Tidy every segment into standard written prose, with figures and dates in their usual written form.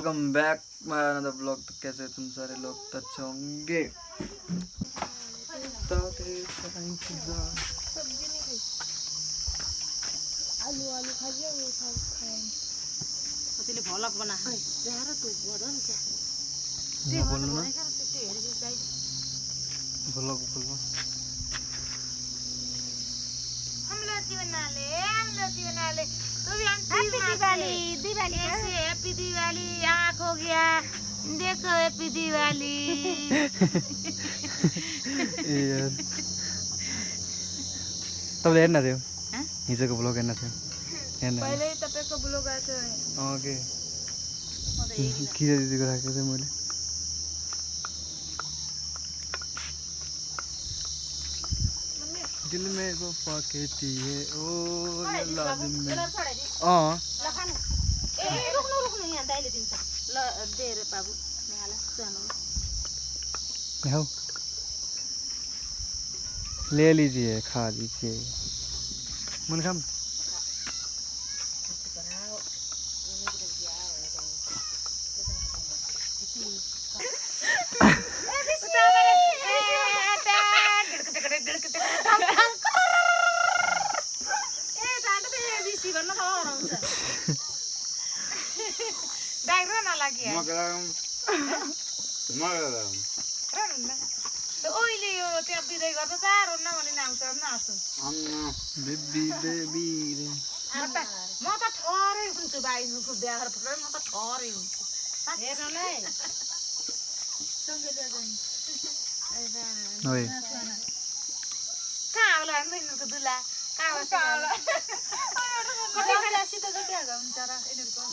Welcome back my another blog. तो कैसे तुम सारे लोग अच्छे होंगे। आलू आलू खाइए वो खाएंगे त्यसले भलक बना जहर तू बदन छ त्यो बोल्नु न त्यो हेरि जाई ब्लॉग बोल्नु हम लोग बना ले तो भी हैप्पी दिवाली ऐसे हैप्पी दिवाली आँख हो गया देखो हैप्पी दिवाली ए यार तपाईले हेर्न थियो हिजोको ब्लग हेर्न थियो पहिले तपाईको ब्लग आएको थियो ओके किरा दिदीको राखेको थिएँ मैले दिल में वो पाकेटी है ओ ये लाजिम में लखानु ए रुक्नु यहाँ दाइले दिन्छ ल दे रे बाबु नेहाला जानु खाओ ले लीजिए खा लीजिए मन खाम बेबी बेबी रे म त ठहरै हुन्छु भाइको बिहा गरेर फुटेर म त ठहरै हुन्छु हेर्नलाई ओए कहाँ होला यिनीहरूको दुला कहाँ होला जम्नासित चाहिँ क्या हुन्छ र यिनीहरूको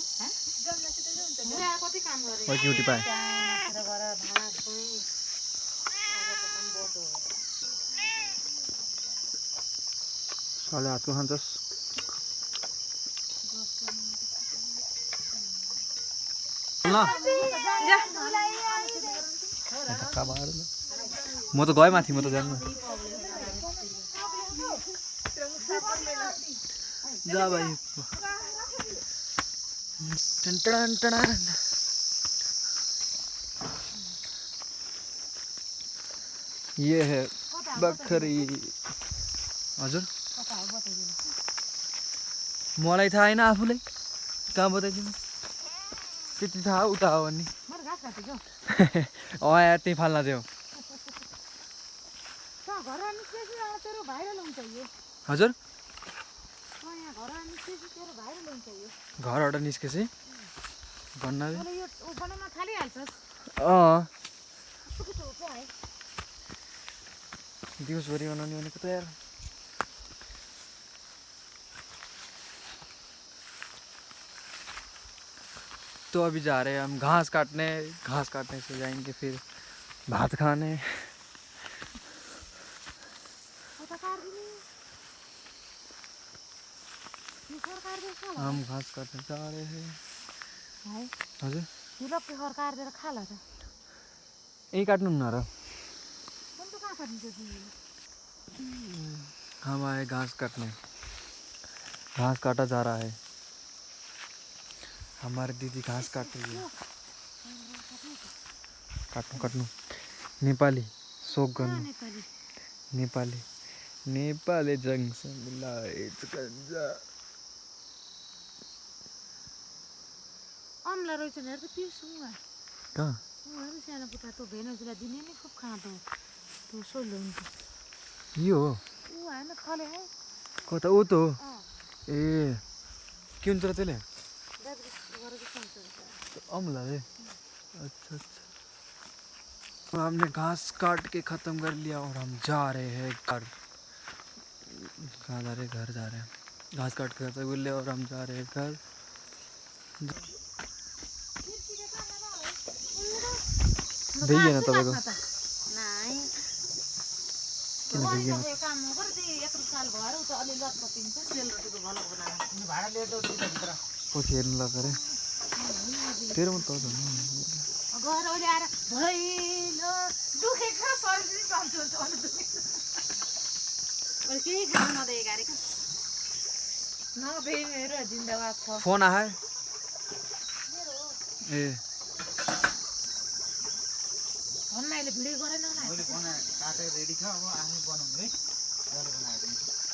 जम्नासित चाहिँ हुन्छ कति काम गरे ओए क्युटी पाए साले हातको खान्छस् ल म त गएँ माथि म त जान्न जा भाइ ये है बकरी हजुर मलाई थाहा हैन आफूलाई कहाँ बताइदिनु त्यति थाहा उता हो भन्ने यार त्यही फाल्न थियो हजुर घरबाट निस्केपछि भन्नाले दिउँसभरि बनाउने भनेको त यार तो अभी जा रहे हैं हम घास काटने से जाएंगे फिर भात खाने हम घास काटने जा रहे हैं हजुर यही काट्नु न र हम आए घास काटने घास काटा जा रहा है हमारी दीदी घास काट रही है काट्नु नेपाली सोक गर्नु नेपाली जङसँग लाइट गन्जा अमला रहेछ नि त पिर्सुङमा कहाँ उहाँहरु सानो पुटा त भेनजुला दिने नि खूब खाँदो त्यो सोलो हुन्छ यो हो उ हैन खले है कता ऊ त हो ए के हुन्छ र त्यसले अमला रे अच्छा तो हमने घास काट के ख़त्म कर लिया और हम जा रहे हैं घर कहाँ जा रहे घर जा रहे हैं घास काट के ख़त्म कर लिया और हम जा रहे हैं घर भइएन तपाईको नाइ किन भइएन काम गर्दै यत्रो साल भएर उता अलि लटपटिन्छ सेलरोटीको भलक बनाएर भाडा लिएर दौडी भित्र पछि हेर्नु ल गरे तेरो म त घर अहिले आएर भइलो दुखेको शरीर चल्छु अनि दुखेको अहिले केही खान नदिए गाडीको नभए मेरो जिन्दाबाद छ फोन आयो ए भन्नाले भिडियो गरेन होला मैले बनाए काटेर रेडी छ अब आफै बनाउनु है जसले बनाएको